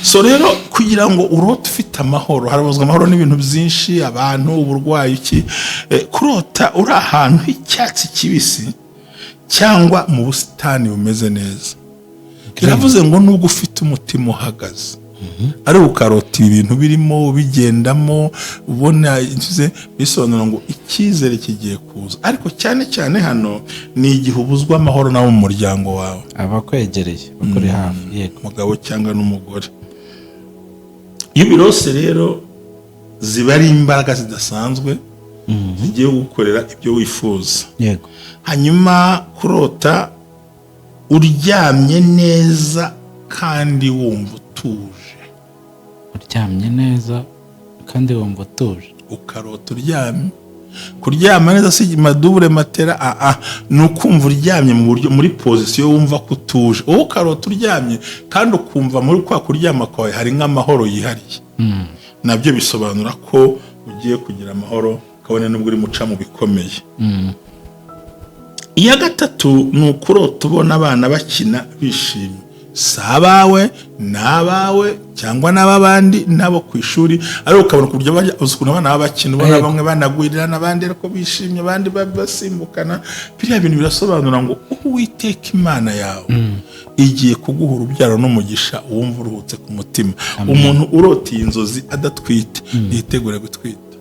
so rero kugira ngo urote ufite amahoro, harabuzwa amahoro n'ibintu byinshi, abantu, uburwayi, iki kurota uri ahantu h'icyatsi kibisi cyangwa mu busitani bumeze neza. Biravuze ngo nubwo ufite umutima uhagaze ari ukarota ibintu birimo bigendamo ubona intuze, bisobanura ngo icyizere kigiye kuza. Ariko cyane cyane hano ni igihe ubuzwa amahoro nawo mu muryango wawe, abakwegereye bakuri hafi, yego, umugabo cyangwa n'umugore. Iyo birose rero ziba ari imbaraga zidasanzwe zigiye gukorera ibyo wifuza. Yego. Hanyuma kurota uryamye neza kandi wumva utuje. Uryamye neza kandi wumva utuje. Ukarota uryamye. Kuryama neza si madubure matera, ni ukumva uryamye mu buryo muri position wumva ko utuje. Wowe ukarota uryamye kandi ukumva muri kwa kuryama kwawe hari nk'amahoro yihariye. Nabyo bisobanura ko ugiye kugira amahoro, kabone nubwo uri muca mu bikomeye. Iya gatatu ni ukurota ubona abana bakina bishimye, sabawe nabawe cyangwa n'abandi nabo ku ishuri, ari ukabona kuryo bajya ukuntu abana bakina, ubona bamwe banagwirira n'abandi ariko bishimye, abandi basimbukana. Biriya bintu birasobanura ngo Uwiteka Imana yawe igiye kuguha urubyaro n'umugisha wumva uruhutse ku mutima. Umuntu urotiye inzozi adatwite yitegura gutwita.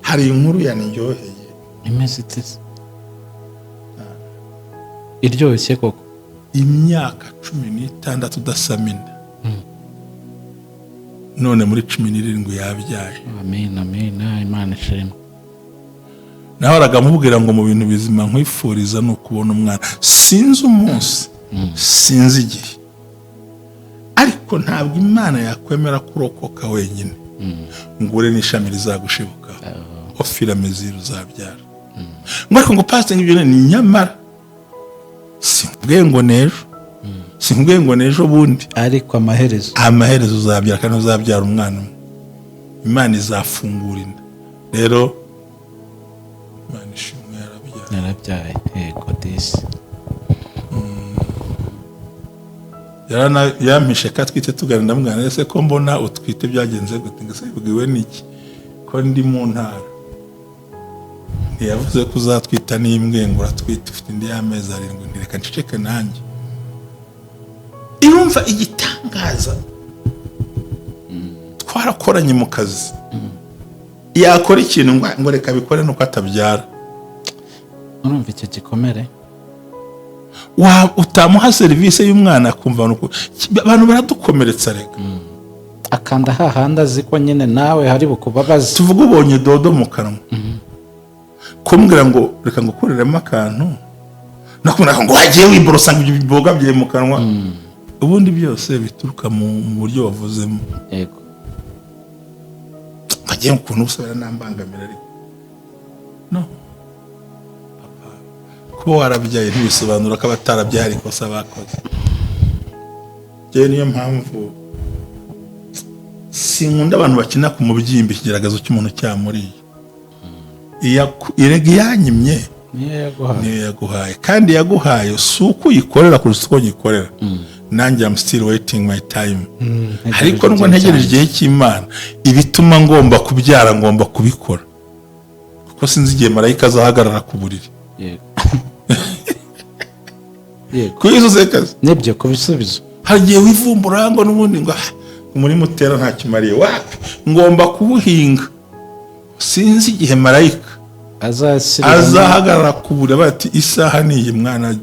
Hari inkuru yaniryoheye imeze ite? Iryoshye koko. Imyaka 16 udasamina, none muri 17 yabyaye. Amen, amen, Imana ishimwe. Naho aragamubwira ngo mu bintu bizima nkwifuriza no kubona umwana. Sinzi umunsi, sinzi igihe, ariko ntabwo Imana yakwemera kurokoka wenyine ngure n'ishami rizagushibuka, ofira meziro uzabyara. Ngo ngo pastor ibyo ni nyamara simbwiye ngo nejo bundi, ariko amaherezo uzabyara kandi uzabyara umwana. Imana izafungura inda. Rero Imana ishimwe yarabyaye. Yego disi. Yampishe katwite tuganira ndamwana, ese ko mbona utwite byagenze gute? Ngase bibwiwe niki ko ndi mu ntara. Yavuze ko uzatwita n'imbwe ngo uratwite ufite indi y'amezi 7. Ndireka nceceke nanjye. Irumva igitangaza. Twarakoranye mu kazi. Yakora ikintu ngo reka bikore nuko atabyara. Urumva icyo gikomere? Utamuha serivisi y'umwana akumva nuko abantu baradukomeretsa reka. Akanda hahanda ziko nyine nawe hari bukubabaza. Tuvuga ubonye dodo mu kanwa. Kumbwira ngo reka ngukoreremo akantu, nakubona ngo wagiye wiborosa ngo ibiboga bye mu kanwa. Ubundi byose bituruka mu buryo wavuzemo. Yego. Bagiye ukuntu usubira nambangamira ariko no papa ko warabyaye ntibisobanura ko abatarabyaye ariko sabakoze. Je niyo mpamvu sinkunda abantu bakina ku mubyimbi kigeragazo cy'umuntu cyamuriye. Irege yanyimye niyo yaguhaye, kandi yaguhaye suko uyikorera kurusha uko uyikorera. Nanjye I'm still waiting my time. Ariko nubwo ntegereje igihe cy'Imana, ibituma ngomba kubyara ngomba kubikora, kuko sinzi igihe marayika azahagarara ku buriri. Yego. Kuyizuze kazi nibyo kubisubizo. Hagiye wivumbura ngo n'ubundi ngo muri mutera nta kimariye, wapi ngomba kubuhinga. Sinzi igihe marayika azahagarara ku buriri bati isaha niyi mwana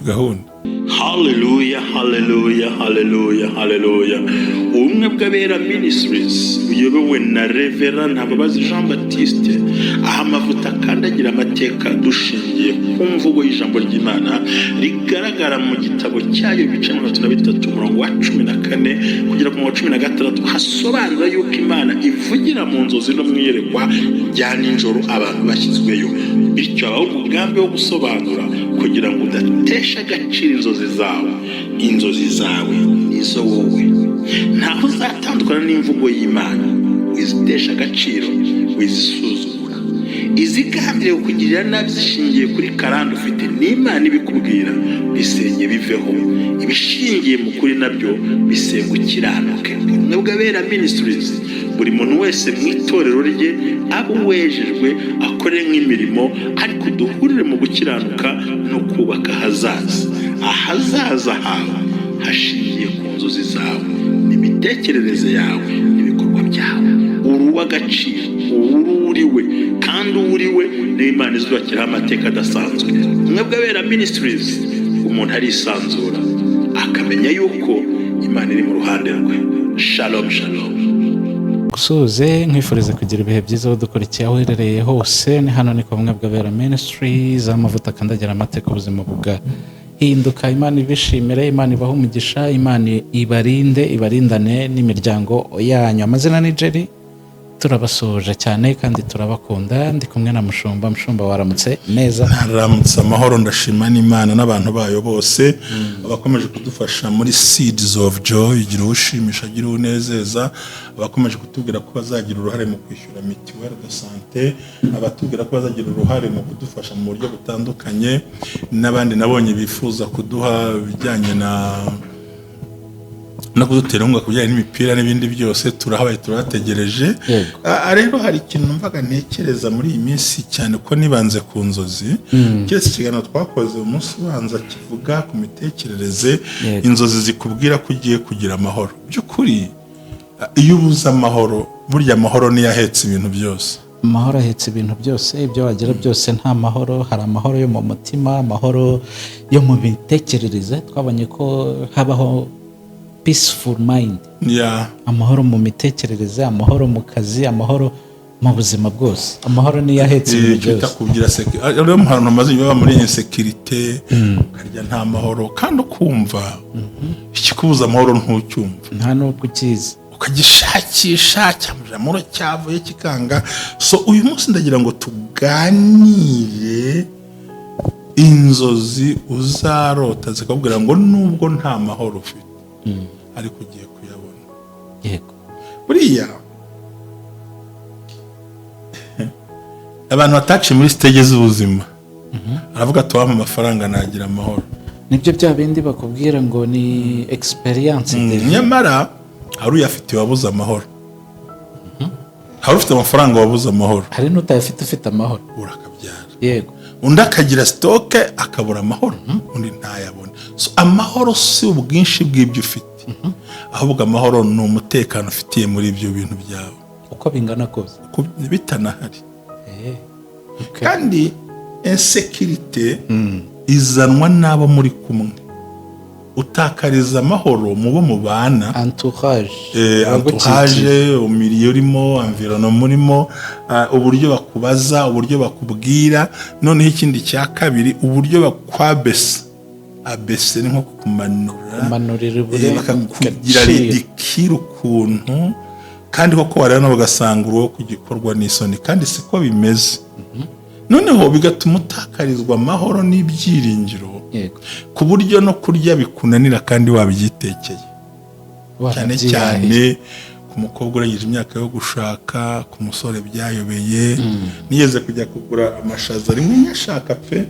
gahunda. Hallelujah, hallelujah, hallelujah, hallelujah. Ubumwe bw'Abera Ministries buyobowe na Reverend Ntababazi Jean Baptiste, aha amavuta akandagira amateka dushingiye ku mvugo y'ijambo ry'Imana rigaragara mu gitabo cyayo ibice 33 umurongo wa 14 kugera ku 16 hasobanura yuko Imana ivugira mu nzozi no mwiyerekwa rya nijoro abantu bashyizweyo. Bityo abaho umugambi wo gusobanura kugira ngo udatesha agaciro inzozi zawe nizo wowe. Ntaho uzatandukana n'imvugo y'Imana, wizitesha agaciro, wizisuzugura. izigambiriye kukugirira nabi zishingiye kuri karande ufite n'Imana ibikubwira, bisenye biveho. Ibishingiye mu kuri nabyo bisenga ukiranuke. Ubumwe bw'Abera Ministries, buri muntu wese mu itorero rye aba uwejejwe akore nk'imirimo, ariko duhurire mu gukiranuka no kubaka ahazaza hawe hashingiye ku nzozi zawe n'imitekerereze yawe n'ibikorwa byawe. Uri uw'agaciro, uriwe, kandi uriwe niyo Imana izubakiraho amateka adasanzwe. Ubumwe bw'Abera Ministries, umuntu arisanzura akamenya yuko Imana iri mu ruhande rwe. Shalom shalom. gusoze nkwifuriza kugira ibihe byiza aho dukurikiye aho uherereye hose. Ni hano ni ku Bumwe bw'Abera Ministries, amavuta akandagira amateka ubuzima bugahinduka. Imana ibishimire, Imana ibahe umugisha, Imana ibarindane n'imiryango yanyu. Amazina ni Jerry, turabasuhuje cyane kandi turabakunda. Ndi kumwe na Mushumba waramutse neza? Naramutse amahoro, ndashima n'Imana n'abantu bayo bose abakomeje kudufasha muri Seeds of Joy, igira ushimisha, agira unezeza, abakomeje kutubwira ko bazagira uruhare mu kwishyura mituelle de santé, abatubwira ko bazagira uruhare mu kudufasha mu buryo butandukanye, n'abandi nabonye bifuza kuduha bijyanye no kudutera inkunga ku bijyanye n'imipira n'ibindi byose. Turahabaye, turategereje. Rero hari ikintu numvaga ntekereza muri iyi minsi cyane ko nibanze ku nzozi. Cyese ikiganiro twakoze umunsi ubanza kivuga ku mitekerereze, inzozi zikubwira ko ugiye kugira amahoro. By'ukuri iyo ubuze amahoro, burya amahoro niyo ahetse ibintu byose. Amahoro ahetse ibintu byose, ibyo wagira byose nta mahoro. Hari amahoro yo mu mutima, amahoro yo mu mitekerereze. Twabonye ko habaho peaceful mind, amahoro mu mitekerereze, amahoro mu kazi, amahoro mu buzima bwose. Amahoro niyo ahetse ibintu byose. Rero mu hantu hamaze baba muri insécurité, ukarya nta mahoro, kandi ukumva ikikubuza amahoro ntucyumva, nta n'uko ukizi, ukagishakisha cyamujamuro cyavuye kikanga. So uyu munsi ndagira ngo tuganire inzozi uzarota zikabwira ngo nubwo nta mahoro ufite ariko ugiye kuyabona. Yego, buriya abantu bataciye muri stage z'ubuzima aravuga ati wampa amafaranga nagira amahoro. nibyo bya bindi bakubwira ngo ni experience. Nyamara hari uyafite wabuze amahoro, hari ufite amafaranga wabuze amahoro, hari n'utayafite ufite amahoro, urakabyara. yego, undi akagira stoke akabura amahoro, undi ntayabone. So amahoro si ubwinshi bw'ibyo ufite, ahubwo amahoro ni umutekano ufitiye muri ibyo bintu byawe, uko bingana kose, bitanahari. Kandi insécurité izanwa n'abo muri kumwe. Utakariza amahoro mu bo mubana, entourage, umiriyo urimo, environnement urimo, uburyo bakubaza, uburyo bakubwira. Noneho ikindi cya kabiri, uburyo bakwabesa. Abese ni nko kumanurira bakakugira ridicule ukuntu, kandi koko wareba nabo bagasanga uruwo kugikorwa n'isoni, kandi siko bimeze. Noneho bigatuma utakarizwa amahoro n'ibyiringiro, ku buryo no kurya bikunanira kandi wabyitekeye. Cyane cyane ku mukobwa urengeje imyaka yo gushaka, ku musore byayobeye. Nigeze kujya kugura amashaza rimwe nyashaka pe,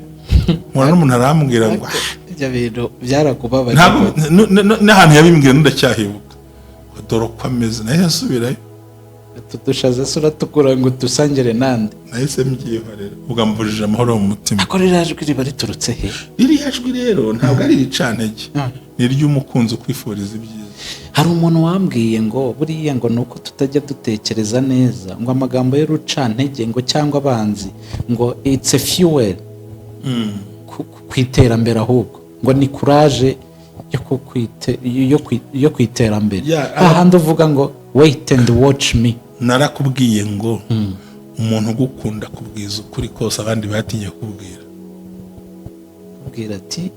nkora n'umuntu arambwira ngo ibyo bintu byarakubabaje. N'ahantu yabimbwira ndacyahibuka, dore uko ameze. Nahise nsubirayo, tudushaza sura tukura ngo dusangire nande. Nahise mbyihorera, ugambujije amahoro mu mutima. Ako rirajwi riba riturutse he? Ririya jwi rero ntabwo ari ricantege, ni iry'umukunzi ukwifuriza ibyiza. Hari umuntu wambwiye ngo buriya ngo nuko tutajya dutekereza neza, ngo amagambo y'urucantege ngo cyangwa abanzi ngo it's a fuel kwiterambere, ahubwo ngo ni courage yo kwiterambere. Ahandi uvuga ngo wait and watch me. Narakubwiye ngo umuntu ugukunda kubwiza ukuri kose abandi batinye kubwira. Ubwira ati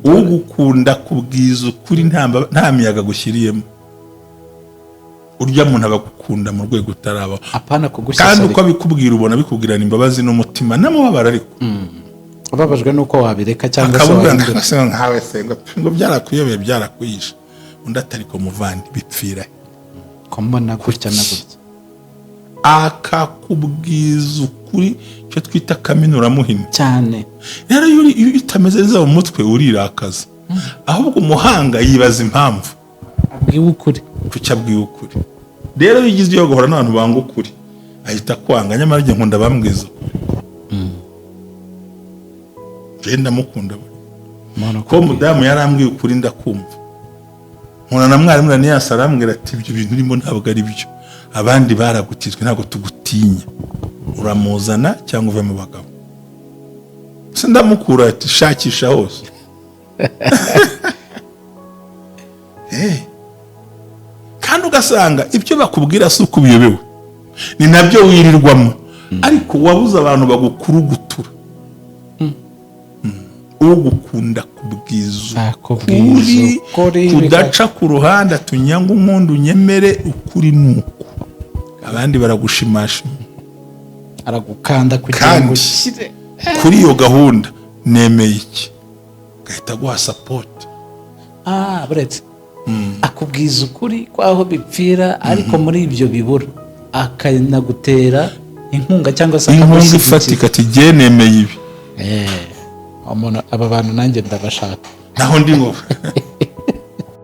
ugukunda kubwiza ukuri nta miyaga gushyiriyemo. Urya muntu abagukunda mu rwego utarabaho, apana kugushyira. Kandi uko abikubwira ubona bikubwirana imbabazi n'umutima n'amubabara, ariko ubabajwe nuko wabireka cyangwa se nkawe se ngo byarakuyobeye byarakuyisha. Undi atari ko muvandi bipfira ko mbona gutya na gutya. akakubwiza ukuri, icyo twita kaminuramuhini cyane. rero iyo utameze neza mu mutwe urirakaza, ahubwo umuhanga yibaza impamvu abwiwe ukuri, kuki abwiwe ukuri. rero iyo ugize iyo guhora n'abantu banga ukuri ahita kwanga, nyamara igihe nkunda bambwiza ukuri, ndamukunda ko mudamu yarambwiye ukuri ndakumva. nkuna na mwarimu na niyasa arambwira ati ibyo bintu urimo ntabwo ari byo, abandi baragutizwe ntabwo tugutinya, uramuzana cyangwa uve mu bagabo. se ndamukura ati shakisha hose. kandi ugasanga ibyo bakubwira si uko ubiyobewe, ni nabyo wirirwamo, ariko wabuze abantu bagukurugutura. ugukunda kubwiza ukuri, kudaca ku ruhande atunyanga umuntu unyemere ukuri nuko, abandi baragushimashima, aragukanda kugira ngo ushyire kuri iyo gahunda. nemeye iki, gahita guha support. buretse akubwiza ukuri kwaho bipfira, ariko muri ibyo bibura akanagutera inkunga cyangwa se inkunga ifatika ati jye nemeye ibi. aba bantu nanjye ndabashaka, naho ndi ngo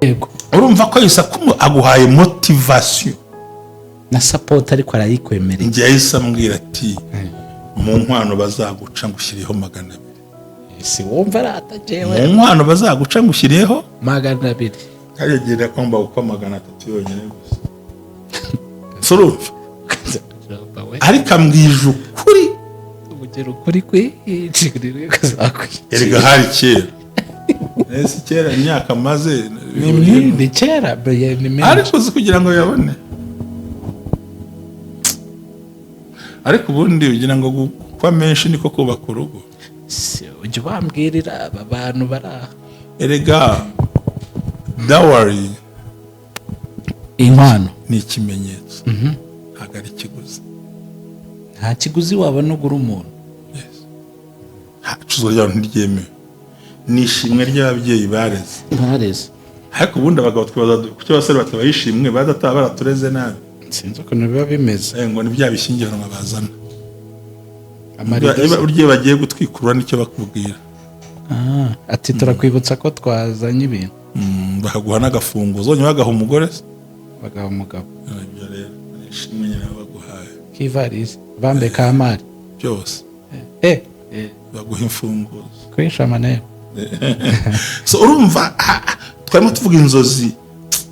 yego. urumva ko yisa aguhaye motivation na support, ariko arayikwemereye. njye yahise ambwira ati mu nkwano bazaguca ngushyiriyeho 200. si wumva aratajewe mu nkwano bazaguca ngushyiriyeho 200, kagera kwamba uko 300 yonyine gusa. surumva ariko ambwije ukuri, ugera ukuri kwicirire kuzakwiye. erega hari kera ese kera imyaka maze ni kera ariko uzi kugira ngo yabone, ariko ubundi ugira ngo kwa menshi niko kubaka urugo. ujya ubambwirira aba bantu baraha. erega dowry inkwano ni ikimenyetso, ntabwo ari ikiguzi. nta kiguzi wabona ugura umuntu. icuruzwa ry'abantu ntiryemewe, ni ishimwe ry'ababyeyi bareze. ariko ubundi abagabo twibaza kuki abasore batabayishimwe badataha baratureze nabi. sinzi ukuntu biba bimeze, ngo ni bya bishyingiranwa bazana. Amarido. burya bagiye gutwikurura nicyo bakubwira. ati turakwibutsa ko twazanye ibintu. bakaguha n'agafunguzo, nyuma bagaha umugore se bagaha umugabo. ibyo rero ni ishimwe nyine baguhaye. k'ivarisi bambe kamari byose baguha imfunguzo kwisha amaneko. so urumva twarimo tuvuga inzozi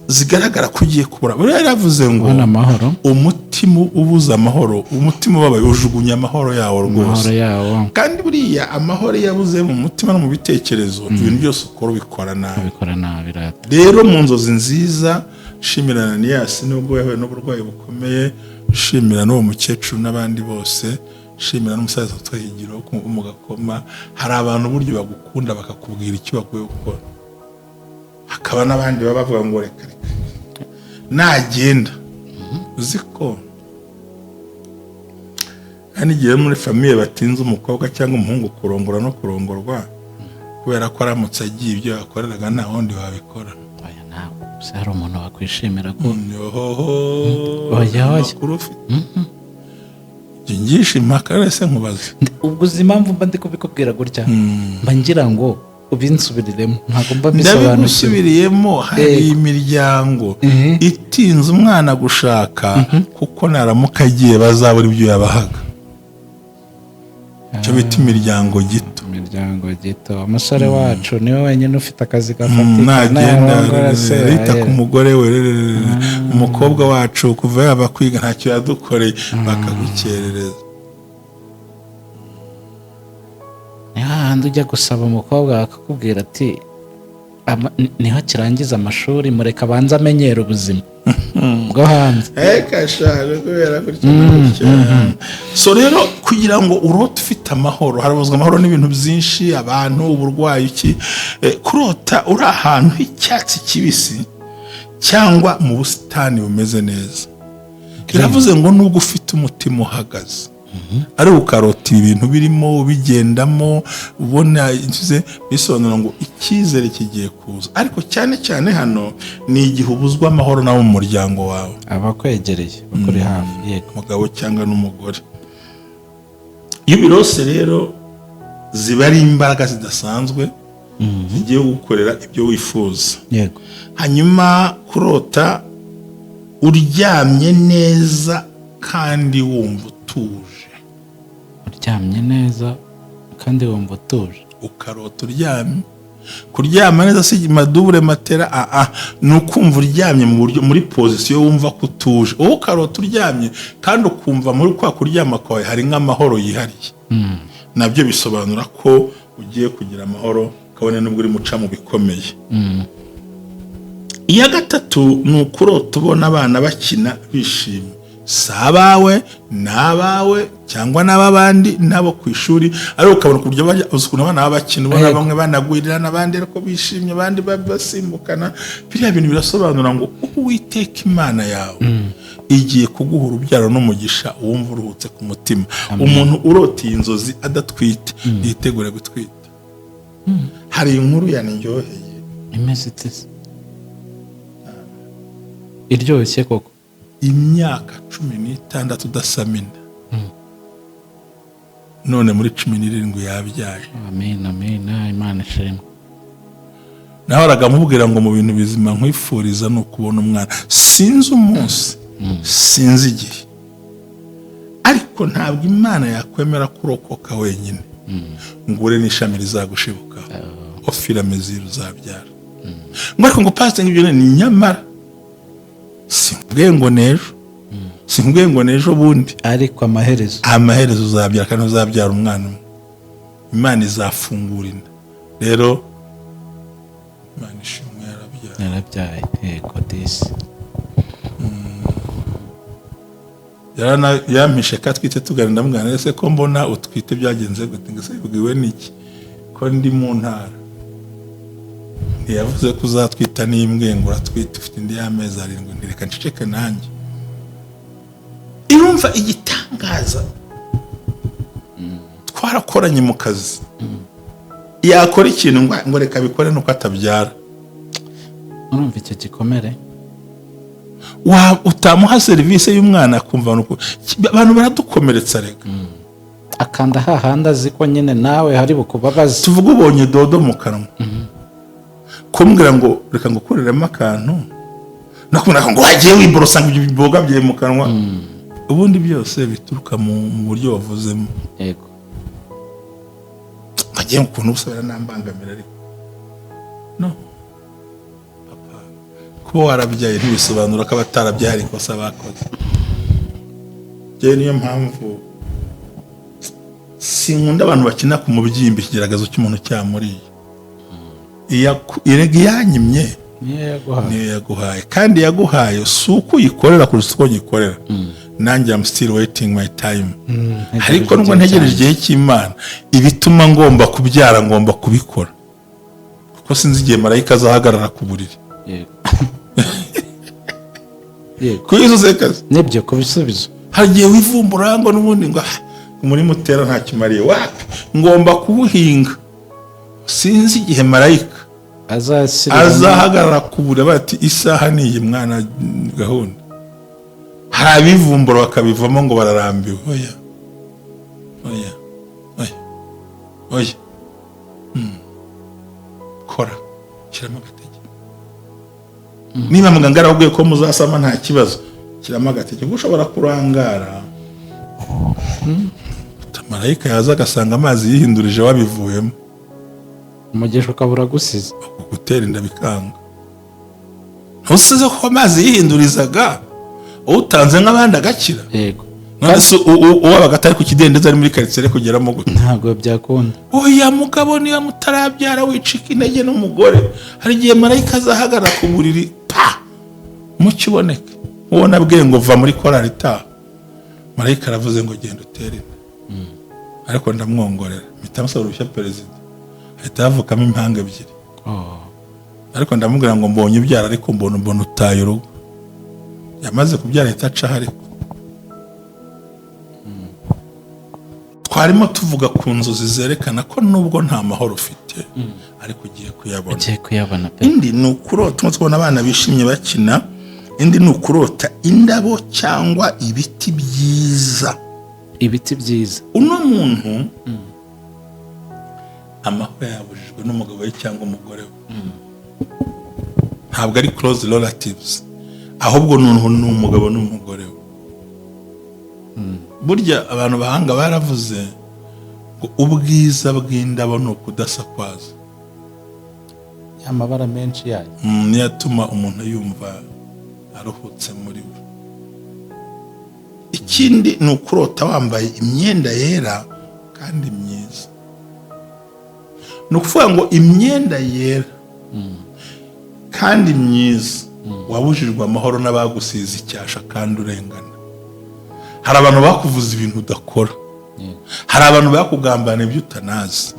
zigaragara ko ugiye kubura. buriya yaravuze ngo umutima ubuze amahoro, umutima ubabaye ujugunya amahoro yawo rwose. kandi buriya amahoro yabuze mu mutima no mu bitekerezo, ibintu byose ukora ubikora nabi. rero mu nzozi nziza, shimira na Niyasi nubwo yahuye n'uburwayi bukomeye, shimira n'uwo mukecuru n'abandi bose, shimira n'umusaza twahigiro mu Gakoma. hari abantu buryo bagukunda bakakubwira icyo bakwiye gukora, hakaba n'abandi baba bavuga ngo reka nagenda. uzi ko kandi igihe muri famiye batinze umukobwa cyangwa umuhungu kurongora no kurongorwa, kubera ko aramutse agiye ibyo yakoreraga nta wundi wabikora. hari umuntu wakwishimira ko makuru ufite ngisha impaka wese nkubaza. ubwo uzi impamvu mba ndi kubikubwira gutya, mba ngira ngo ubinsubiriremo, ntabwo mba bisobanukiwe. ndabigusubiriyemo. hari imiryango itinze umwana gushaka kuko naramuka agiye bazabura ibyo yabahaga. icyo bita imiryango gito. umusore wacu niwe wenyine ufite akazi gafatika. nagenda rita ku mugore we, umukobwa wacu kuva yaba kwiga ntacyo yadukoreye, bakagukerereza. hahandi ujya gusaba umukobwa bakakubwira ati niho kirangiza amashuri, mureka abanza amenyera ubuzima bwo hanze. kubera so rero kugira ngo urote ufite amahoro, harabuzwa amahoro n'ibintu byinshi, abantu, uburwayi, iki kurota uri ahantu h'icyatsi kibisi cyangwa mu busitani bumeze neza. biravuze ngo nubwo ufite umutima uhagaze ari ukarota ibintu birimo bigendamo ubona bisobanura ngo icyizere kigiye kuza, ariko cyane cyane hano ni igihe ubuzwa amahoro nawe mu muryango wawe, abakwegereye bakuri hafi, yego, umugabo cyangwa n'umugore. Iyo ubirose rero ziba ari imbaraga zidasanzwe zigiye gukorera ibyo wifuza. yego. Hanyuma kurota uryamye neza kandi wumva utuje. Uryamye neza kandi wumva utuje. Ukarota uryamye. Kuryama neza si madubure matera, ni ukumva uryamye mu buryo muri pozisiyo wumva ko utuje. Wowe ukarota uryamye kandi ukumva muri kwa kuryama kwawe hari nk'amahoro yihariye. Nabyo bisobanura ko ugiye kugira amahoro kabone nubwo uri muca mu bikomeye. Iya gatatu ni ukurota ubona abana bakina bishimye, si abawe n'abawe cyangwa n'abandi nabo ku ishuri, ariko ukabona ku buryo ukuntu abana bakina ubona bamwe banagwirirana abandi ariko bishimye abandi basimbukana. Biriya bintu birasobanura ngo Uwiteka Imana yawe igiye kuguha urubyaro n'umugisha wumva uruhutse ku mutima. Umuntu urota iyi nzozi adatwite yitegure gutwita. Hari inkuru yaniryoheye imeze ite? Iryoshye koko. Imyaka 16 udasama inda, none muri 17 yabyaye. Amen, amen, Imana ishimwe. Naho aragamubwira ngo mu bintu bizima nkwifuriza no kubona umwana. Sinzi umunsi, sinzi igihe, ariko ntabwo Imana yakwemera kurokoka wenyine ngo ure n'ishami rizagushibuka ofira meziro uzabyara. Ariko ngo pastor ngibyo ni nyamara simbwiye ngo nejo bundi, ariko amaherezo uzabyara kandi uzabyara umwana umwe. Imana izafungura inda. Rero Imana ishimwe yarabyaye. Yego disi. Yampishe ka twite tuganira ndamubwira ese ko mbona utwite byagenze gute, ngo se bibwiwe n'iki ko ndi mu ntara. Ntiyavuze ko uzatwita n'imbwe ngo uratwite ufite indi y'amezi 7, ndireka nceceke nanjye. Irumva igitangaza. Twarakoranye mu kazi. Yakora ikintu ngo reka bikore nuko atabyara. Urumva icyo gikomere? Utamuha serivisi y'umwana akumva nuko abantu baradukomeretsa reka. Akanda hahanda ziko nyine nawe hari bukubabaza. Tuvuga ubonye dodo mu kanwa. Kumbwira ngo reka ngo kureremo akantu, nakumva ngo wagiye wiborosa ngo ibiboga bye mu kanwa. Ubundi byose bituruka mu buryo wavuzemo. Yego. Bagiye ukuntu usubira nambangamira ariko. No. Papa, ko warabyaye ntibisobanura ko abatarabyaye ariko kosa bakoze. Je niyo mpamvu sinkunda abantu bakina ku mubyimbi kigeragazo cy'umuntu cyamuriye. Irege yanyimye niyo yaguhaye kandi yaguhaye suko uyikorera kurusha uko uyikorera. Nanjye I'm still waiting my time. Ariko nubwo ntegereje igihe cy'Imana ibituma ngomba kubyara ngomba kubikora, kuko sinzi igihe marayika azahagarara ku buriri. Yego. Kuyizuze kazi nibyo kubisubizo. Hagiye wivumbura ngo n'ubundi ngo muri mutera nta kimariye wapi ngomba kubuhinga. Sinzi igihe marayika azahagarara ku buriri bati isaha ni iyi mwana gahunda. Hari abivumbura bakabivamo ngo bararambiwe. Oya. Kora kiramo agatege. Niba muganga arabwiye ko muzasama nta kibazo, kiramo agatege gushobora kurangara. Marayika yaza agasanga amazi yihindurije wabivuyemo. Umugesho ukabura gusiza. Gutera inda bikanga. Ntusize ko amazi yihindurizaga utanze nk'abandi agakira. Yego. Nase uwabaga atari ku kidendeza ari muri quartier kugeramo gute? Ntabwo byakunda. Oya mugabo niba mutarabyara wicika intege n'umugore, hari igihe marayika azahagarara ku buriri mu kiboneke. Ubona bwe ngo va muri korari ta. Marayika aravuze ngo genda utere. Ariko ndamwongorera. Mitamusaba urushya perezida. Ahita havukamo impanga ebyiri. Ariko ndamubwira ngo mbonye ubyara ariko mbona utaye urugo. Yamaze kubyara ahita aca ariko. twarimo tuvuga ku nzozi zerekana ko nubwo nta mahoro ufite ariko ugiye kuyabona. ugiye kuyabona pe. Indi ni ukurota, tubona abana bishimye bakina. Indi ni ukurota indabo cyangwa ibiti byiza. ibiti byiza. Uno muntu amahoro yabujijwe n'umugabo we cyangwa umugore we, ntabwo ari close relatives, ahubwo ni umugabo n'umugore we. Burya abantu bahanga baravuze ngo ubwiza bw'indabo ni ukudasakwaza. amabara menshi yayo niyo atuma umuntu yumva aruhutse muri we. Ikindi ni ukurota wambaye imyenda yera kandi myiza. Ni ukuvuga ngo imyenda yera kandi myiza wabujijwe amahoro n'abagusize icyasha kandi urengana. Hari abantu bakuvuza ibintu udakora, hari abantu bakugambana ibyo utanazi.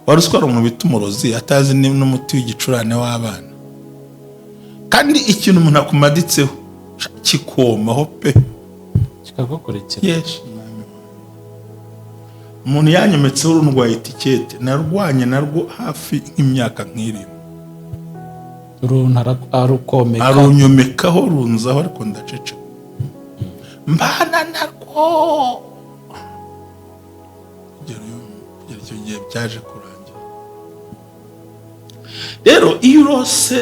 Wari uzi ko hari umuntu bita umurozi atazi n'umuti w'igicurane w'abana, kandi ikintu umuntu akumaditseho kikomaho pe, kikagukurikira. yes. Umuntu yanyometseho urundwaye itikete, narwanye narwo hafi nk'imyaka nk'irindwi. arukomeka arunyomekaho runzaho ariko ndacece mbana narwo kugera icyo gihe byaje kurangira. Rero iyo urose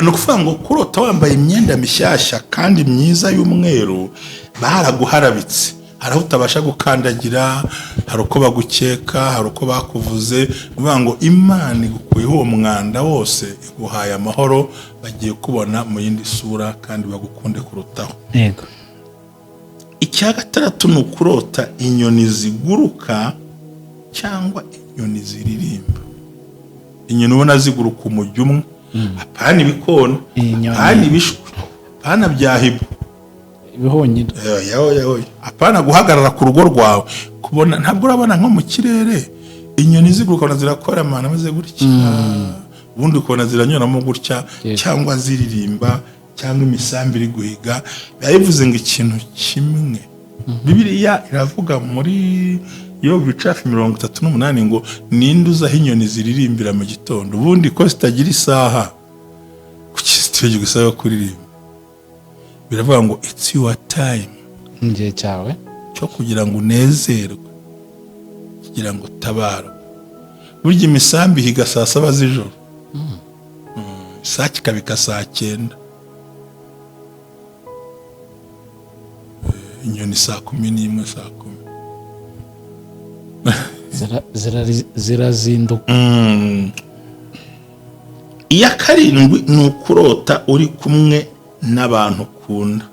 ni ukuvuga ngo kurota wambaye imyenda mishyashya kandi myiza y'umweru baraguharabitse, hari aho utabasha gukandagira, hari uko bagukeka, hari uko bakuvuze. Ni ukuvuga ngo Imana igukuyeho uwo mwanda wose, iguhaye amahoro, bagiye kubona mu yindi sura kandi bagukunde kurutaho. yego. Icya gatandatu ni ukurota inyoni ziguruka cyangwa inyoni ziririmba. Inyoni ubona ziguruka umujyo umwe, apana ibikona, apana ibishwi, apana byahibu, ibihonyine, apana guhagarara ku rugo rwawe kubona. Ntabwo urabona nko mu kirere inyoni ziguruka zirakora amana maze gutya, ubundi ukabona ziranyuramo gutya, cyangwa ziririmba, cyangwa imisambi iri guhiga. Bivuze ngo ikintu kimwe. Bibiliya iravuga muri Yobu 38 ngo ninde uzaho inyoni ziririmbira mu gitondo, ubundi ko zitagira isaha kuki zitegereje isaha yo kuririmba. Biravuga ngo it's your time, igihe cyawe cyo kugira ngo unezerwe, kugira ngo utabare. Burya imisambi higa saa 7 z'ijoro, saa kikabika saa 9, inyoni saa 11 saa 10 zirazinduka. Iya karindwi ni ukurota uri kumwe n'abantu ukunda.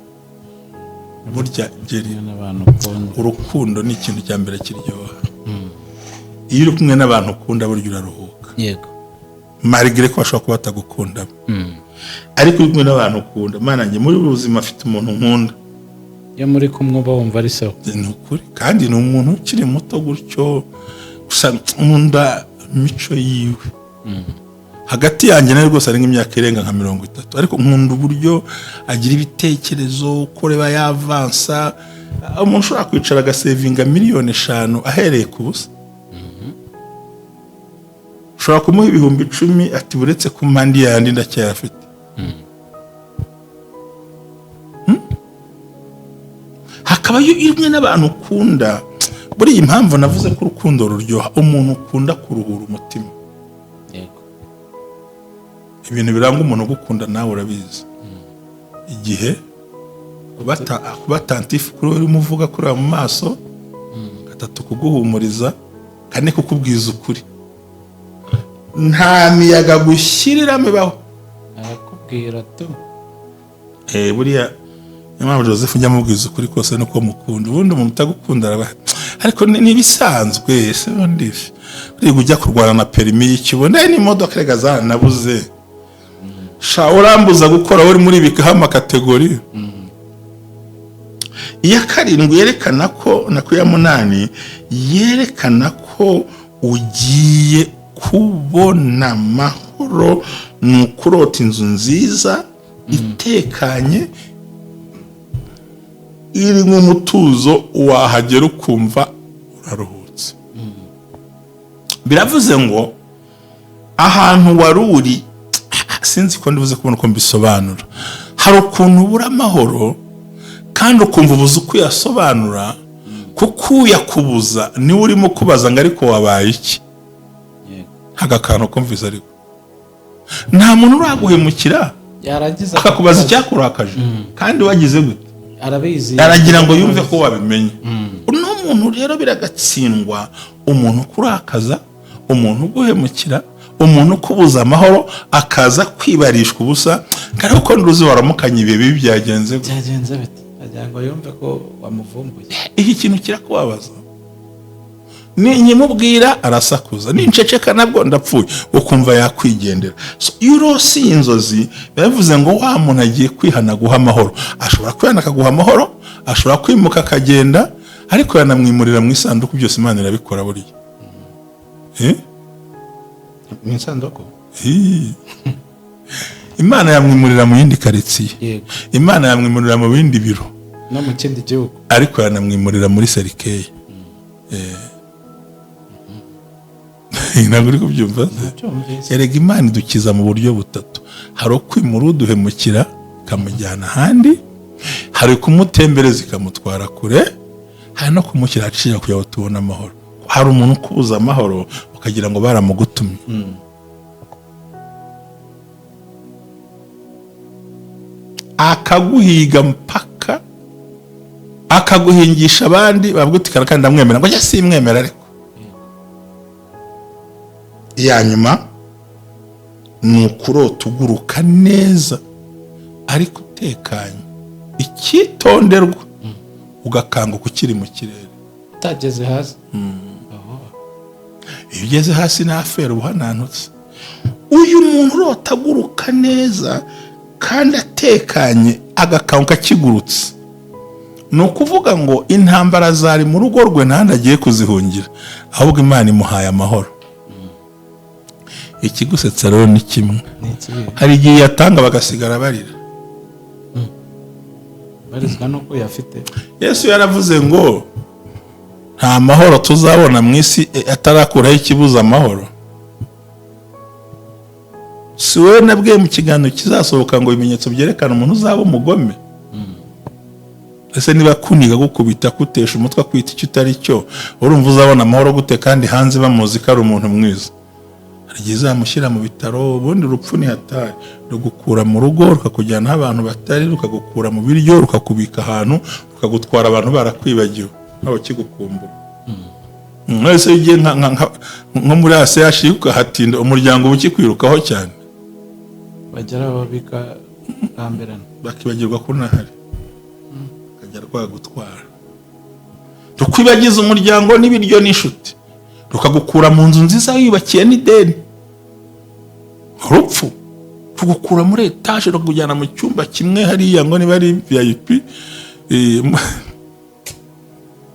Burya urukundo ni ikintu cya mbere kiryoha. Iyo uri kumwe n'abantu ukunda burya uraruhuka. Yego. Malgré ko bashobora kuba batagukunda, ariko uri kumwe n'abantu ukunda. Mana njye muri ubuzima afite umuntu nkunda, iyo muri kumwe uba wumva ari sawa. Ni ukuri, kandi ni umuntu ukiri muto gutyo, gusa nkunda imico yiwe. Hagati yanjye nawe rwose ari nk'imyaka irenga nka 30, ariko nkunda uburyo agira ibitekerezo, kureba yavansa. Umuntu ushobora kwicara agasevinga miliyoni 5 ahereye ku busa. Ushobora kumuha 10,000 ati buretse ku mpandi yandi ndacyafite. Hakaba rimwe n'abantu ukunda. Buri impamvu navuze ko urukundo ruryoha, umuntu ukunda kuruhura umutima. Yego. Ibintu biranga umuntu gukunda nawe urabizi. Igihe kuba attentif kuri uri muvuga kuri mu maso, gatatu kuguhumuriza, kane kukubwiza ukuri. Nta miyaga gushyirira mibaho. Arakubwira tu. Buriya Imana Joseph njya mubwiza ukuri kose nuko mukunda. Ubundi umuntu utagukunda ariko nibisanzwe se undi. Uri kujya kurwana na perimi y'ikibone n'imodoka rega zanabuze. Sha urambuza gukora uri muri bikaha kategori. Iya karindwi yerekana ko na ku ya 8 yerekana ko ugiye kubona amahoro. Ni ukurota inzu nziza itekanye, irimo umutuzo, wahagera ukumva uraruhutse. Biravuze ngo ahantu wari uri, sinzi ko ndibuze kubona uko mbisobanura, hari ukuntu ubura amahoro kandi ukumva ubuze uko uyasobanura, kuko uyakubuza niwe urimo kubaza ngo ariko wabaye iki. Agakantu kumvise ariko nta muntu uraguhemukira yarangiza akakubaza icyakurakaje kandi wagize gute, arabizi, aragira ngo yumve ko wabimenye. Uno muntu rero biragatsindwa, umuntu kurakaza, umuntu uguhemukira, umuntu kubuza amahoro, akaza kwibarishwa ubusa, kandi uko nduzi waramukanye ibihe bibi byagenze bite, agira ngo yumve ko wamuvumbuye. Iki kintu kirakubabaza. Ninyimubwira arasakuza, ninceceka nabwo ndapfuye, ukumva yakwigendera. So iyo urose inzozi bivuze ngo wa muntu agiye kwihana guha amahoro. Ashobora kwihana akaguha amahoro, ashobora kwimuka akagenda, ariko yanamwimurira mu isanduku. Byose Imana irabikora buriya. Mu isanduku Imana yamwimurira mu yindi karitsiye, Imana yamwimurira mu bindi biro no mu kindi gihugu, ariko yanamwimurira muri serikeye. Ntabwo uri kubyumva? Erega Imana idukiza mu buryo butatu. Hari ukwimura uduhemukira ikamujyana ahandi, hari kumutembereza ikamutwara kure, hari no kumushyira aciye kugira ngo tubone amahoro. Hari umuntu ukubuza amahoro ukagira ngo baramugutumye. Akaguhiga mpaka akaguhingisha abandi, bavuga kandi ndamwemera, ngo njye simwemera. Ariko iya nyuma ni ukurota uguruka neza ariko utekanye, icyitonderwa, ugakanguka ukiri mu kirere utageze hasi. Iyo ugeze hasi ni afere ubuhananutse. Uyu muntu urota aguruka neza kandi atekanye, agakanguka kigurutse, ni ukuvuga ngo intambara zari mu rugo rwe ntandi agiye kuzihungira, ahubwo Imana imuhaye amahoro. Ikigusetsa rero ni kimwe, hari igihe yatanga bagasigara barira. Barizwa nuko yafite. Yesu yaravuze ngo nta mahoro tuzabona mu isi atarakuraho ikibuza amahoro. Si wowe nabwiye mu kiganiro kizasohoka ngo ibimenyetso byerekana umuntu uzaba umugome. Ese niba kuniga gukubita, kutesha umutwe, kwita icyo utari cyo, urumva uzabona amahoro gute kandi hanze bamuzi ko ari umuntu mwiza? Hari zamushyira mu bitaro, ubundi urupfu ni hatari, rugukura mu rugo rukakujyana aho abantu batari, rukagukura mu biryo, rukakubika ahantu, rukagutwara abantu barakwibagiwe aho kigukumbura. Mwese ugiye nko muri ACH ukahatinda, umuryango ukikwirukaho cyane, bagera babika kamberana, bakibagirwa ko nahari, kajya rwagutwara, rukwibagiza umuryango n'ibiryo n'inshuti, rukagukura mu nzu nziza wiyubakiye n'ideni. Urupfu rugukura muri etaje rukujyana mu cyumba kimwe hariya ngo niba ari VIP,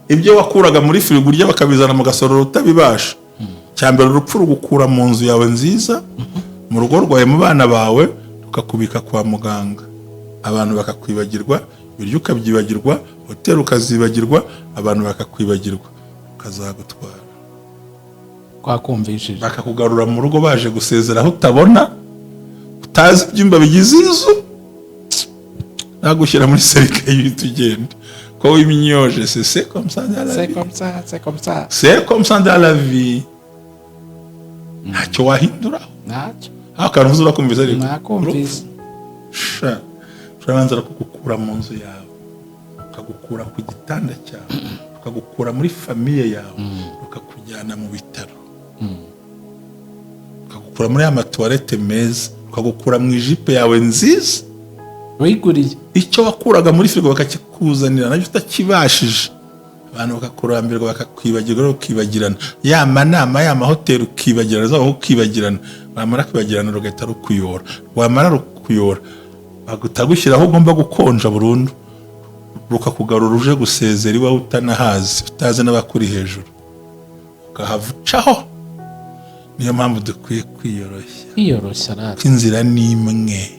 ibyo wakuraga muri firigo urya bakabizana mu gasororo utabibasha. Cyambere urupfu rugukura mu nzu yawe nziza, mu rugo rwawe, mu bana bawe, rukakubika kwa muganga, abantu bakakwibagirwa, ibiryo ukabyibagirwa, hoteli ukazibagirwa, abantu bakakwibagirwa, ukazagutwara, kwakumvishije, bakakugarura mu rugo baje gusezera aho utabona, utazi ibyumba bigize inzu, nagushyira muri serikare y'ibiti ugenda ko wimyoje. C'est comme ça dans la vie, c'est comme ça dans la vie. Ntacyo wahindura, ntacyo. akantu uzi urakumvise ariko nakumvise urabanza kugukura mu nzu yawe, ukagukura ku gitanda cyawe, ukagukura muri famiye yawe, ukakujyana mu bitaro, ukagukura muri amatuwarete meza, ukagukura mu ijipe yawe nziza wiguriye. Icyo wakuraga muri firigo bakakikuzanira nacyo utakibashije, abantu bakakurambirwa, bakakwibagirwa, ukibagirana, ya manama, ya mahoteli ukibagirana, zaho ukibagirana, wamara kwibagirana rugahita rukuyora, wamara rukuyora bagutagushyiraho ugomba gukonja burundu, rukakugarura uje gusezera iwawe utanahazi, utazi n'abakuri hejuru, ukahavucaho. Niyo mpamvu dukwiye kwiyoroshya, kwiyoroshya rero inzira ni imwe.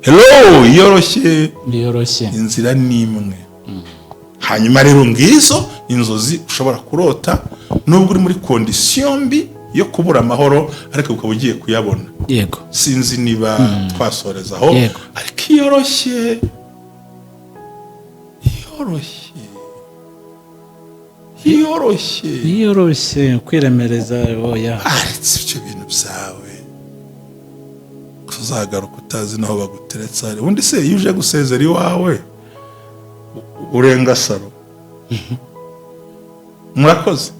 hello yoroshye yoroshye. inzira ni imwe. Hanyuma rero ngizo inzozi ushobora kurota nubwo uri muri kondisiyo mbi yo kubura amahoro, ariko ukaba ugiye kuyabona. Yego. Sinzi niba twasorezaho, Yego. ariko iyoroshye yoroshye kwiremereza oya. aretse ibyo bintu byawe kuzagaruka utazi naho baguteretse. Ubundi se iyo uje gusezera iwawe urenga saro. Murakoze.